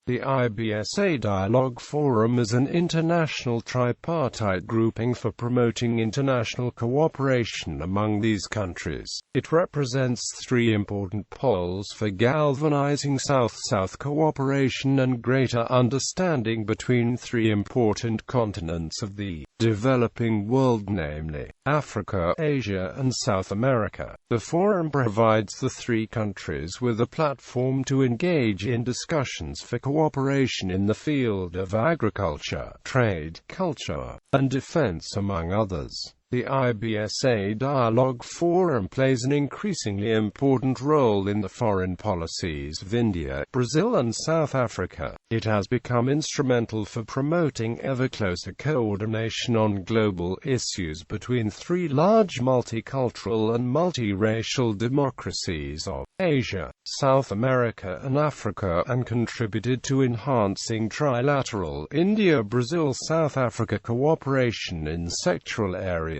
The IBSA Dialogue Forum is an international tripartite grouping for promoting international cooperation among these countries. It represents three important poles for galvanizing South-South cooperation and greater understanding between three important continents of the developing world, namely Africa, Asia, and South America. The forum provides the three countries with a platform to engage in discussions for cooperation in the field of agriculture, trade, culture, and defense, among others. The IBSA Dialogue Forum plays an increasingly important role in the foreign policies of India, Brazil, and South Africa. It has become instrumental for promoting ever closer coordination on global issues between three large multicultural and multiracial democracies of Asia, South America, and Africa, and contributed to enhancing trilateral India-Brazil-South Africa cooperation in sectoral areas.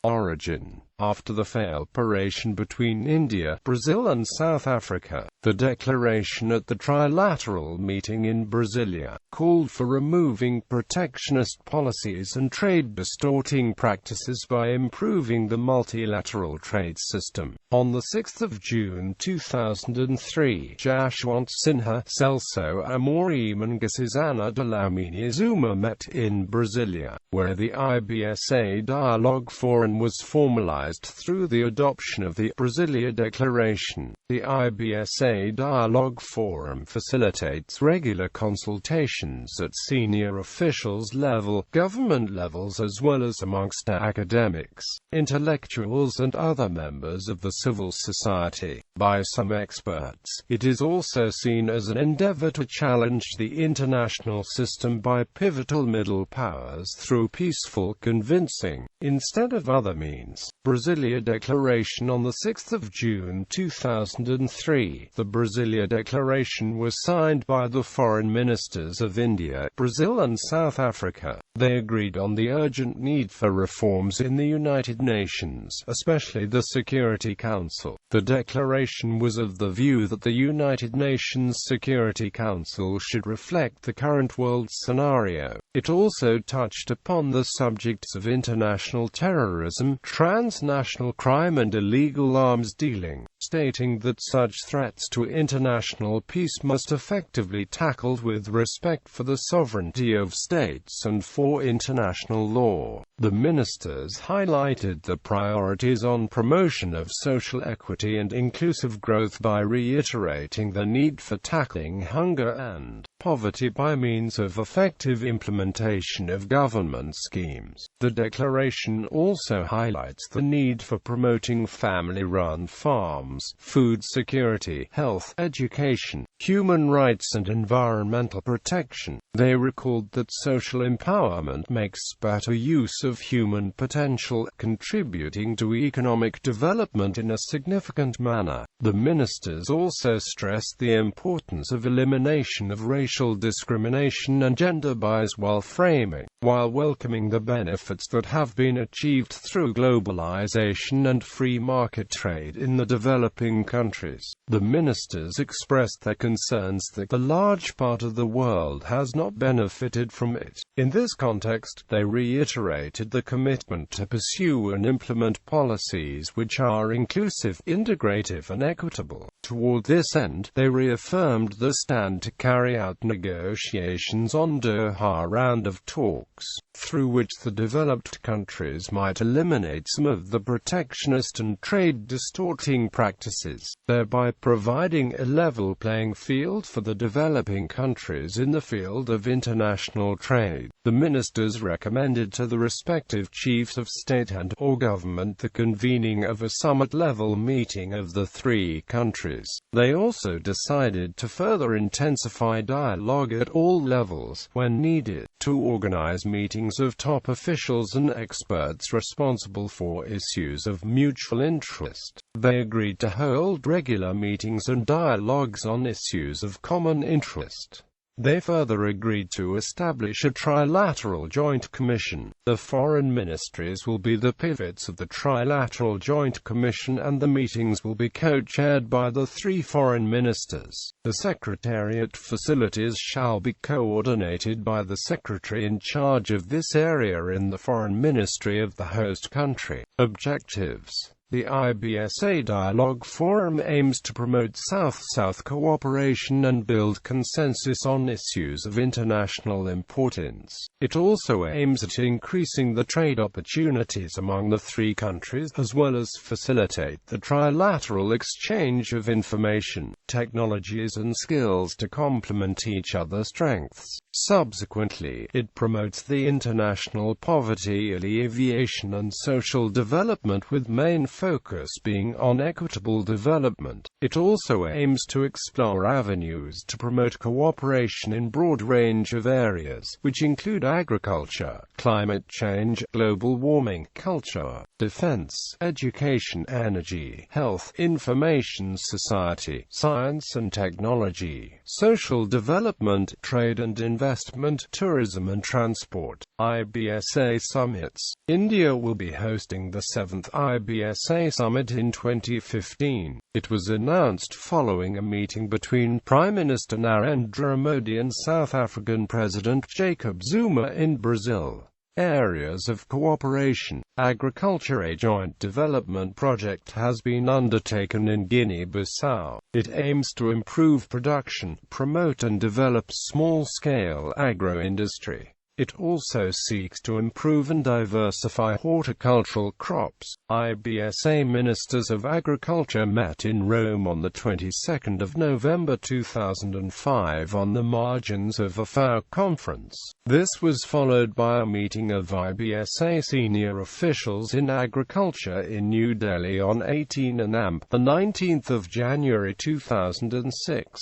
Origin. After the failed cooperation between India, Brazil, and South Africa, the declaration at the trilateral meeting in Brasilia called for removing protectionist policies and trade-distorting practices by improving the multilateral trade system. On 6 June 2003, Jashwant Sinha, Celso Amorim, and Gisizana Dlamini Zuma met in Brasilia, where the IBSA Dialogue Forum was formalized through the adoption of the Brasilia Declaration. The IBSA Dialogue Forum facilitates regular consultations at senior officials level, government levels, as well as amongst academics, intellectuals, and other members of the civil society. By some experts, it is also seen as an endeavor to challenge the international system by pivotal middle powers through peaceful convincing, instead of other means. Brasilia Declaration. On 6 June 2003, the Brasilia Declaration was signed by the foreign ministers of India, Brazil, and South Africa. They agreed on the urgent need for reforms in the United Nations, especially the Security Council. The declaration was of the view that the United Nations Security Council should reflect the current world scenario. It also touched upon the subjects of international terrorism, transnational crime, and illegal arms dealing, stating that such threats to international peace must effectively be tackled with respect for the sovereignty of states and for international law. The ministers highlighted the priorities on promotion of social equity and inclusive growth by reiterating the need for tackling hunger and poverty by means of effective implementation of government schemes. The declaration also highlights the need for promoting family-run farms, food security, health, education, human rights, and environmental protection. They recalled that social empowerment makes better use of human potential, contributing to economic development in a significant manner. The ministers also stressed the importance of elimination of racial discrimination and gender bias while welcoming the benefits that have been achieved through globalization and free market trade in the developing countries. The ministers expressed their concerns that a large part of the world has not benefited from it. In this context, they reiterated the commitment to pursue and implement policies which are inclusive, integrative, and equitable. Toward this end, they reaffirmed the stand to carry out negotiations on Doha round of talks, through which the developed countries might eliminate some of the protectionist and trade-distorting practices, thereby providing a level playing field for the developing countries in the field of international trade. The ministers recommended to the respective chiefs of state and/or government the convening of a summit-level meeting of the three countries. They also decided to further intensify dialogue at all levels, when needed, to organize meetings of top officials and experts responsible for issues of mutual interest. They agreed to hold regular meetings and dialogues on issues of common interest. They further agreed to establish a trilateral joint commission. The foreign ministries will be the pivots of the trilateral joint commission, and the meetings will be co-chaired by the 3 foreign ministers. The secretariat facilities shall be coordinated by the secretary in charge of this area in the foreign ministry of the host country. Objectives: the IBSA Dialogue Forum aims to promote South-South cooperation and build consensus on issues of international importance. It also aims at increasing the trade opportunities among the 3 countries, as well as facilitate the trilateral exchange of information, technologies and skills to complement each other's strengths. Subsequently, it promotes the international poverty alleviation and social development, with main focus being on equitable development. It also aims to explore avenues to promote cooperation in broad range of areas, which include agriculture, climate change, global warming, culture, defense, education, energy, health, information society, science and technology, social development, trade and investment, tourism and transport. IBSA Summits. India will be hosting the 7th IBSA Summit in 2015. It was announced following a meeting between Prime Minister Narendra Modi and South African President Jacob Zuma in Brazil. Areas of cooperation. Agriculture. A joint development project has been undertaken in Guinea-Bissau. It aims to improve production, promote and develop small-scale agro-industry. It also seeks to improve and diversify horticultural crops. IBSA Ministers of Agriculture met in Rome on the 22nd of November 2005 on the margins of a FAO conference. This was followed by a meeting of IBSA senior officials in agriculture in New Delhi on 18 and 19 January 2006.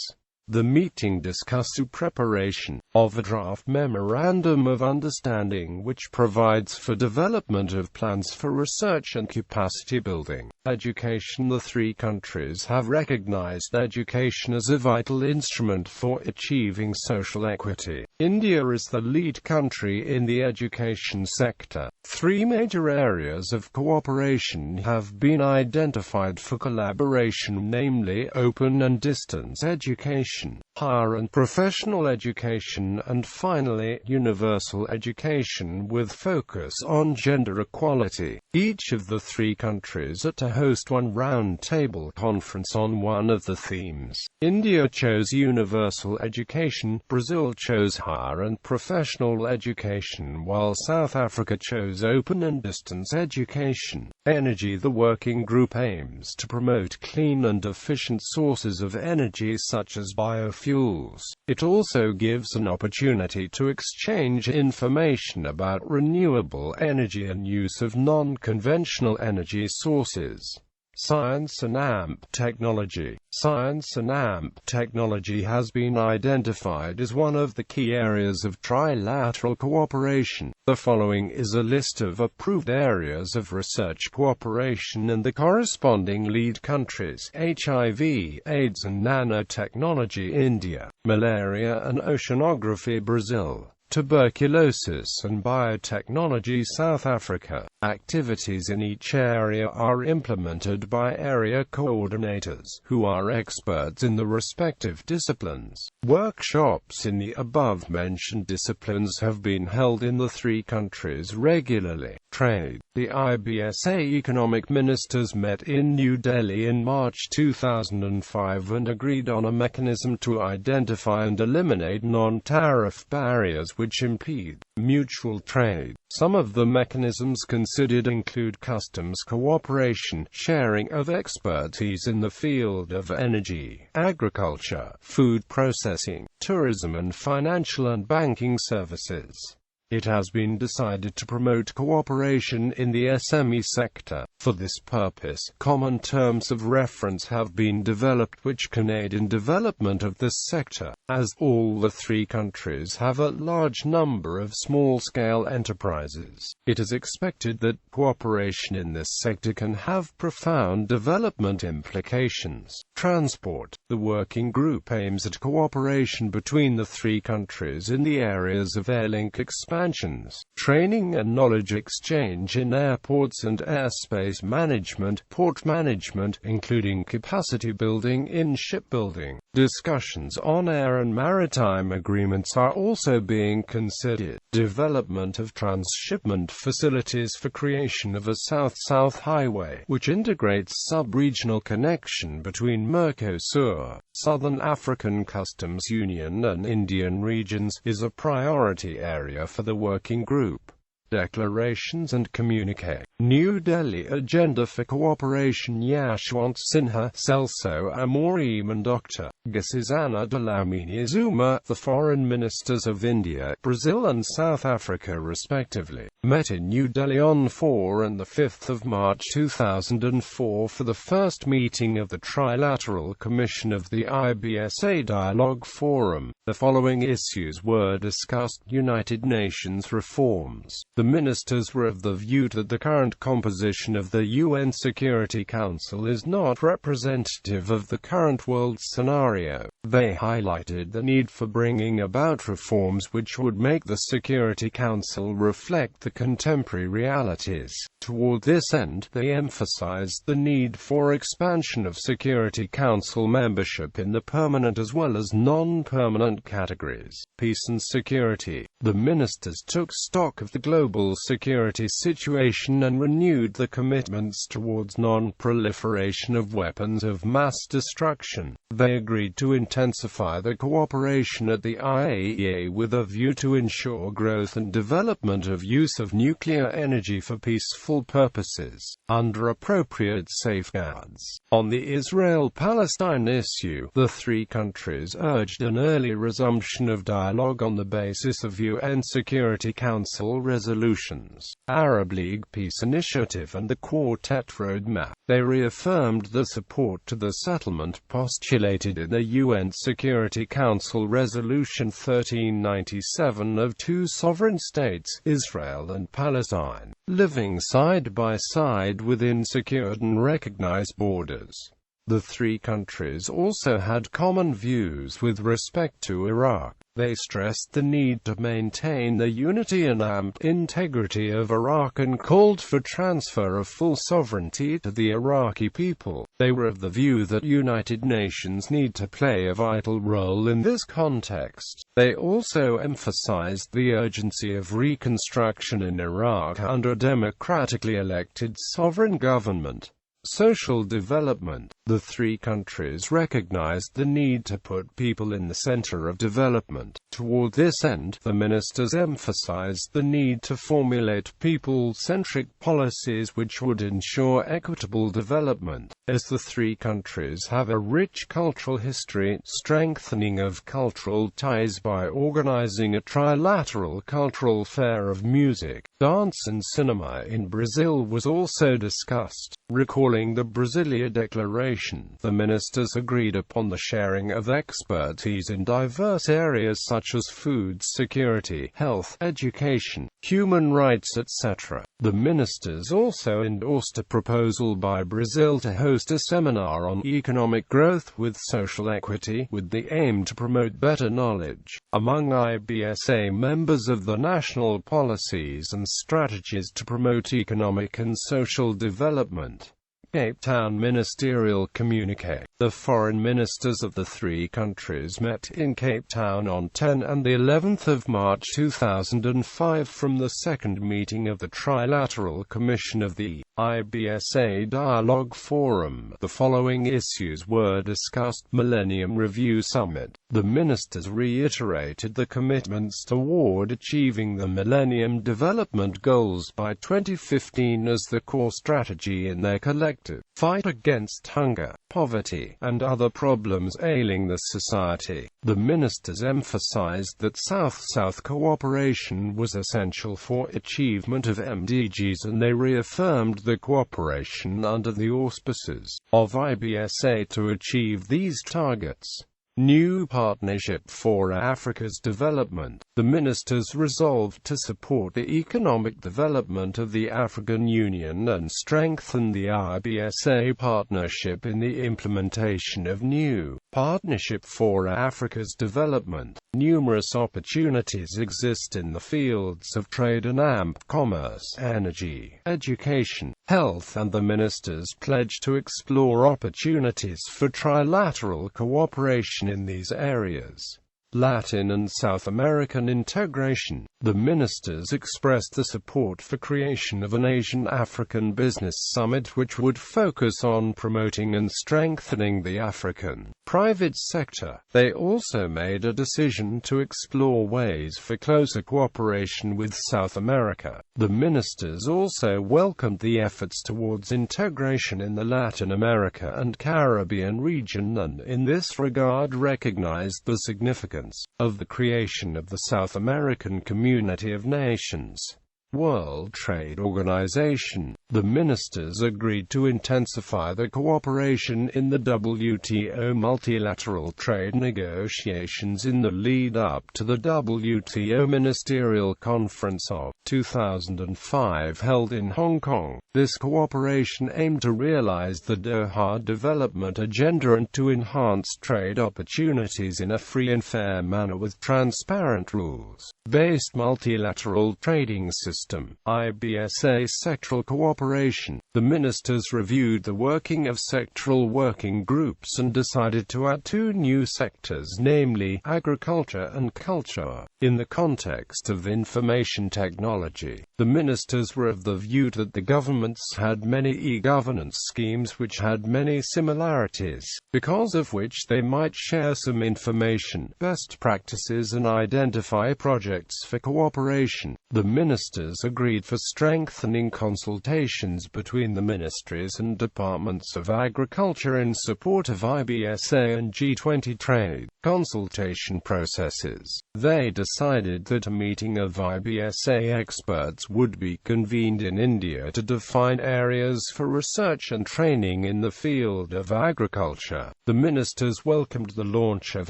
The meeting discussed the preparation of a draft Memorandum of Understanding which provides for development of plans for research and capacity building. Education. The 3 countries have recognized education as a vital instrument for achieving social equity. India is the lead country in the education sector. 3 major areas of cooperation have been identified for collaboration, namely open and distance education, higher and professional education, and finally, universal education with focus on gender equality. Each of the 3 countries are to host one round-table conference on one of the themes. India chose universal education, Brazil chose higher and professional education, while South Africa chose open and distance education. Energy. The working group aims to promote clean and efficient sources of energy such as biofuels. It also gives an opportunity to exchange information about renewable energy and use of non-conventional energy sources. Science and technology. Science and technology has been identified as one of the key areas of trilateral cooperation. The following is a list of approved areas of research cooperation and the corresponding lead countries: HIV, AIDS and nanotechnology India, malaria and oceanography Brazil, tuberculosis and biotechnology South Africa. Activities in each area are implemented by area coordinators, who are experts in the respective disciplines. Workshops in the above-mentioned disciplines have been held in the 3 countries regularly. Trade. The IBSA economic ministers met in New Delhi in March 2005 and agreed on a mechanism to identify and eliminate non-tariff barriers which impede mutual trade. Some of the mechanisms considered include customs cooperation, sharing of expertise in the field of energy, agriculture, food processing, tourism and financial and banking services. it has been decided to promote cooperation in the SME sector. For this purpose, common terms of reference have been developed which can aid in development of this sector, as all the three countries have a large number of small-scale enterprises. It is expected that cooperation in this sector can have profound development implications. Transport. The working group aims at cooperation between the three countries in the areas of airlink expansions, training and knowledge exchange in airports and airspace management, port management, including capacity building in shipbuilding. Discussions on air and maritime agreements are also being considered. Development of transshipment facilities for creation of a South-South highway, which integrates sub-regional connection between Mercosur, Southern African Customs Union and Indian regions, is a priority area for the working group. Declarations and Communique. New Delhi Agenda for Cooperation. Yashwant Sinha, Celso Amorim and Dr. Gisizana Dlamini Zuma, the foreign ministers of India, Brazil and South Africa respectively, met in New Delhi on 4 and 5 March 2004 for the first meeting of the Trilateral Commission of the IBSA Dialogue Forum. The following issues were discussed: United Nations reforms. The ministers were of the view that the current composition of the UN Security Council is not representative of the current world scenario. They highlighted the need for bringing about reforms which would make the Security Council reflect the contemporary realities. Toward this end, they emphasized the need for expansion of Security Council membership in the permanent as well as non-permanent categories. Peace and security. The ministers took stock of the global security situation and renewed the commitments towards non-proliferation of weapons of mass destruction. They agreed to intensify the cooperation at the IAEA with a view to ensure growth and development of use of nuclear energy for peaceful purposes, under appropriate safeguards. On the Israel-Palestine issue, the three countries urged an early resumption of dialogue on the basis of UN Security Council resolutions, Arab League Peace Initiative and the Quartet Roadmap. They reaffirmed the support to the settlement postulated in the UN Security Council Resolution 1397 of two sovereign states, Israel and Palestine, living side by side within secured and recognized borders. The three countries also had common views with respect to Iraq. They stressed the need to maintain the unity and integrity of Iraq and called for transfer of full sovereignty to the Iraqi people. They were of the view that United Nations need to play a vital role in this context. They also emphasized the urgency of reconstruction in Iraq under a democratically elected sovereign government. Social development. The three countries recognized the need to put people in the center of development. Toward this end, the ministers emphasized the need to formulate people-centric policies which would ensure equitable development. As the three countries have a rich cultural history, strengthening of cultural ties by organizing a trilateral cultural fair of music, dance and cinema in Brazil was also discussed. Recalling the Brasilia Declaration, the ministers agreed upon the sharing of expertise in diverse areas such as food security, health, education, human rights, etc. The ministers also endorsed a proposal by Brazil to host a seminar on economic growth with social equity, with the aim to promote better knowledge among IBSA members of the national policies and strategies to promote economic and social development. Cape Town Ministerial Communique. The foreign ministers of the three countries met in Cape Town on 10 and the 11th of March 2005 from the second meeting of the Trilateral Commission of the IBSA Dialogue Forum. The following issues were discussed: Millennium Review Summit. The ministers reiterated the commitments toward achieving the Millennium Development Goals by 2015 as the core strategy in their collective objective: fight against hunger, poverty, and other problems ailing the society. The ministers emphasized that South-South cooperation was essential for achievement of MDGs, and they reaffirmed the cooperation under the auspices of IBSA to achieve these targets. New Partnership for Africa's Development. The ministers resolved to support the economic development of the African Union and strengthen the IBSA partnership in the implementation of New Partnership for Africa's Development. Numerous opportunities exist in the fields of trade and commerce, energy, education, health, and the ministers pledged to explore opportunities for trilateral cooperation in these areas. Latin and South American integration. The ministers expressed the support for creation of an Asian-African business summit which would focus on promoting and strengthening the African private sector. They also made a decision to explore ways for closer cooperation with South America. The ministers also welcomed the efforts towards integration in the Latin America and Caribbean region, and in this regard recognized the significance of the creation of the South American Community of Nations. World Trade Organization. The ministers agreed to intensify the cooperation in the WTO multilateral trade negotiations in the lead-up to the WTO Ministerial Conference of 2005 held in Hong Kong. This cooperation aimed to realize the Doha Development Agenda and to enhance trade opportunities in a free and fair manner with transparent rules-based multilateral trading system. IBSA sectoral cooperation. The ministers reviewed the working of sectoral working groups and decided to add two new sectors, namely agriculture and culture. In the context of information technology, the ministers were of the view that the governments had many e-governance schemes which had many similarities, because of which they might share some information, best practices, and identify projects for cooperation. The ministers agreed for strengthening consultations between the ministries and departments of agriculture in support of IBSA and G20 trade consultation processes. They decided that a meeting of IBSA experts would be convened in India to define areas for research and training in the field of agriculture. The ministers welcomed the launch of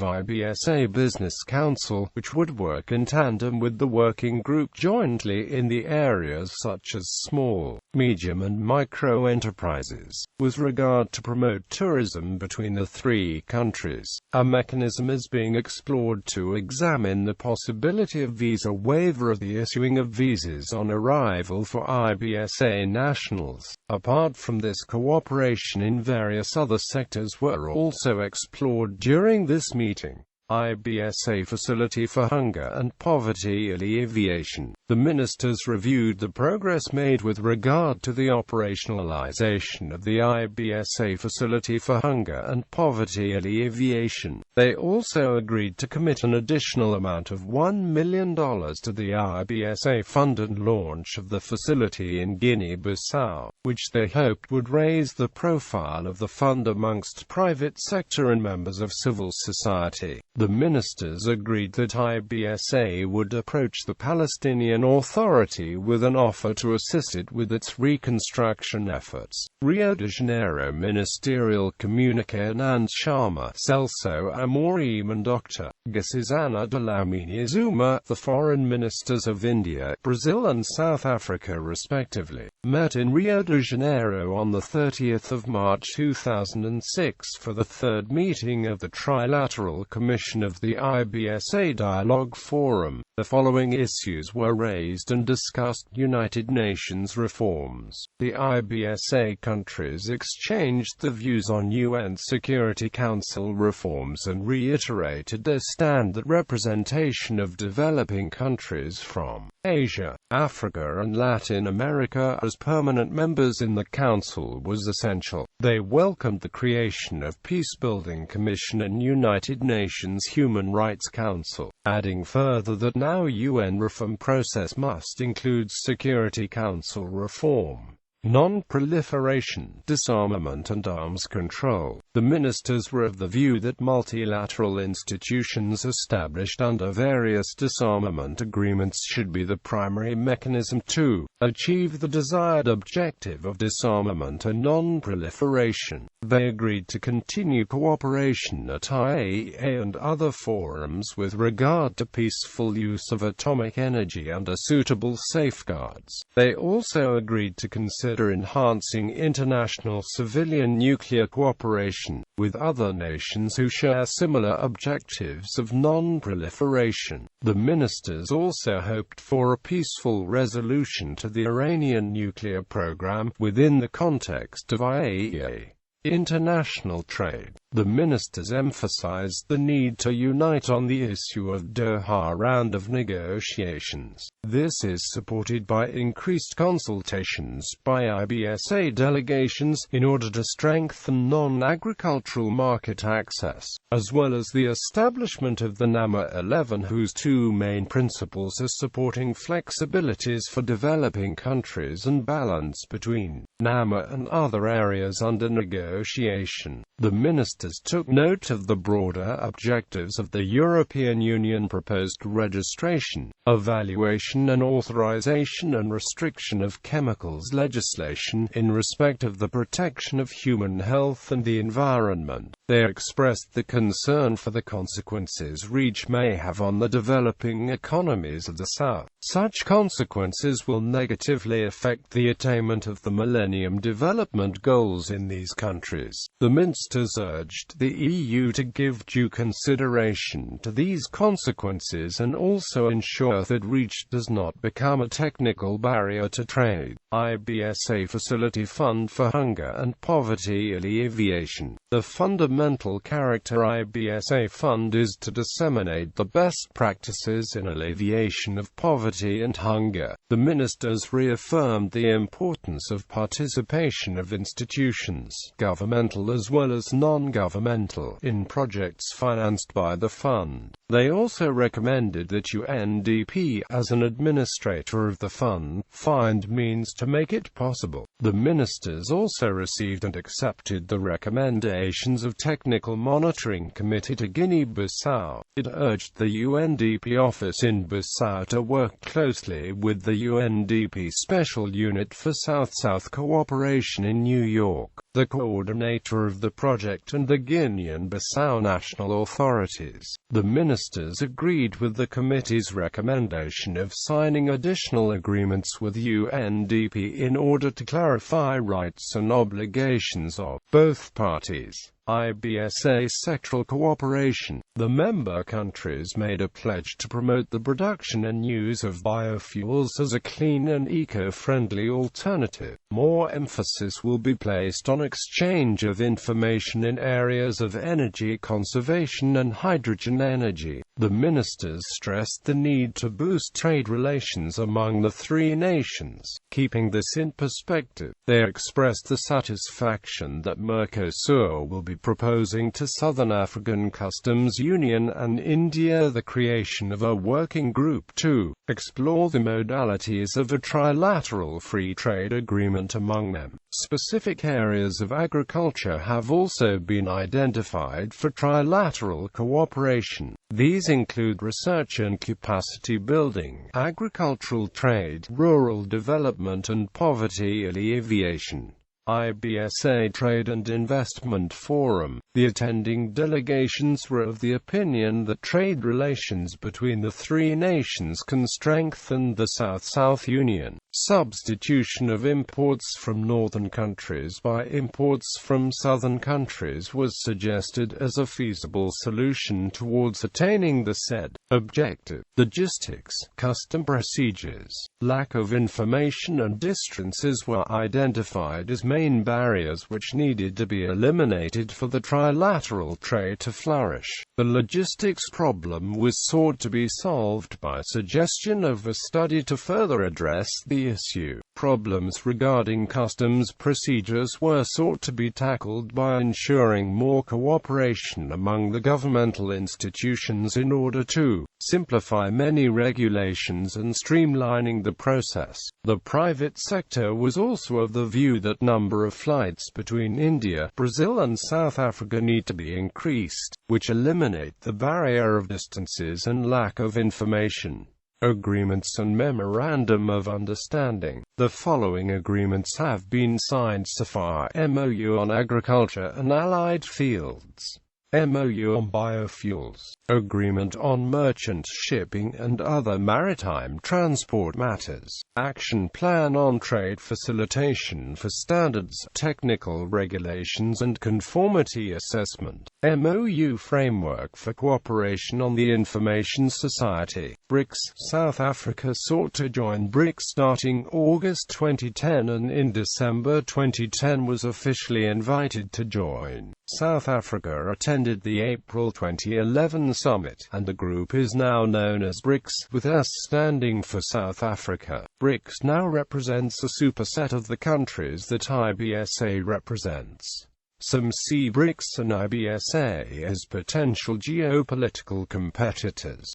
IBSA Business Council, which would work in tandem with the working group jointly in the areas such as small, medium and micro enterprises. With regard to promote tourism between the three countries, a mechanism is being explored to examine the possibility of visa waiver of the issuing of visas on arrival for IBSA nationals. Apart from this, cooperation in various other sectors were also explored during this meeting. IBSA Facility for Hunger and Poverty Alleviation. The ministers reviewed the progress made with regard to the operationalization of the IBSA Facility for Hunger and Poverty Alleviation. They also agreed to commit an additional amount of $1 million to the IBSA fund and launch of the facility in Guinea-Bissau, which they hoped would raise the profile of the fund amongst private sector and members of civil society. The ministers agreed that IBSA would approach the Palestinian Authority with an offer to assist it with its reconstruction efforts. Rio de Janeiro Ministerial Communique. Nand Sharma, Celso Amorim and Dr. Gisizana Dlamini Zuma, the foreign ministers of India, Brazil and South Africa respectively, met in Rio de Janeiro on the 30th of March 2006 for the third meeting of the Trilateral Commission of the IBSA Dialogue Forum. The following issues were raised and discussed: United Nations reforms. The IBSA countries exchanged the views on UN Security Council reforms and reiterated their stand that representation of developing countries from Asia, Africa and Latin America as permanent members in the Council was essential. They welcomed the creation of Peacebuilding Commission and United Nations Human Rights Council, adding further that now UN reform process must include Security Council reform. non-proliferation, disarmament and arms control. The ministers were of the view that multilateral institutions established under various disarmament agreements should be the primary mechanism to achieve the desired objective of disarmament and non-proliferation. They agreed to continue cooperation at IAEA and other forums with regard to peaceful use of atomic energy under suitable safeguards. They also agreed to consider enhancing international civilian nuclear cooperation with other nations who share similar objectives of non-proliferation. The ministers also hoped for a peaceful resolution to the Iranian nuclear program within the context of IAEA. International trade. The ministers emphasized the need to unite on the issue of Doha round of negotiations. This is supported by increased consultations by IBSA delegations in order to strengthen non-agricultural market access, as well as the establishment of the NAMA 11, whose two main principles are supporting flexibilities for developing countries and balance between NAMA and other areas under negotiation. The ministers took note of the broader objectives of the European Union proposed registration, evaluation and authorization and restriction of chemicals legislation in respect of the protection of human health and the environment. They expressed the concern for the consequences REACH may have on the developing economies of the South. Such consequences will negatively affect the attainment of the Millennium Development Goals in these countries. The ministers urged the EU to give due consideration to these consequences and also ensure that REACH does not become a technical barrier to trade. IBSA Facility Fund for Hunger and Poverty Alleviation. The fundamental character IBSA Fund is to disseminate the best practices in alleviation of poverty and hunger. The ministers reaffirmed the importance of participation of institutions, governmental as well as non-governmental, in projects financed by the fund. They also recommended that UNDP, as an administrator of the fund, find means to make it possible. The ministers also received and accepted the recommendations of Technical Monitoring Committee to Guinea-Bissau. It urged the UNDP office in Bissau to work closely with the UNDP Special Unit for South-South Cooperation in New York, the coordinator of the project, and the Guinean-Bissau national authorities. The ministers agreed with the committee's recommendation of signing additional agreements with UNDP in order to clarify rights and obligations of both parties. IBSA sectoral cooperation. The member countries made a pledge to promote the production and use of biofuels as a clean and eco-friendly alternative. More emphasis will be placed on exchange of information in areas of energy conservation and hydrogen energy. The ministers stressed the need to boost trade relations among the three nations. Keeping this in perspective, they expressed the satisfaction that Mercosur will be proposing to Southern African Customs Union and India the creation of a working group to explore the modalities of a trilateral free trade agreement among them. Specific areas of agriculture have also been identified for trilateral cooperation. These include research and capacity building, agricultural trade, rural development and poverty alleviation. IBSA Trade and Investment Forum. The attending delegations were of the opinion that trade relations between the three nations can strengthen the South-South Union. Substitution of imports from northern countries by imports from southern countries was suggested as a feasible solution towards attaining the said objective. Logistics, custom procedures, lack of information and distances were identified as main barriers which needed to be eliminated for the trilateral trade to flourish. The logistics problem was sought to be solved by suggestion of a study to further address the issue. Problems regarding customs procedures were sought to be tackled by ensuring more cooperation among the governmental institutions in order to simplify many regulations and streamlining the process. The private sector was also of the view that number of flights between India, Brazil and South Africa need to be increased, which eliminate the barrier of distances and lack of information. Agreements and Memorandum of Understanding. The following agreements have been signed so far: MOU on agriculture and allied fields, MOU on biofuels, Agreement on merchant shipping and other maritime transport matters, Action Plan on trade facilitation for standards, technical regulations and conformity assessment, MOU framework for cooperation on the information society. BRICS. South Africa sought to join BRICS starting August 2010 and in December 2010 was officially invited to join. South Africa attended the April 2011 summit, and the group is now known as BRICS, with S standing for South Africa. BRICS now represents a superset of the countries that IBSA represents. Some see BRICS and IBSA as potential geopolitical competitors.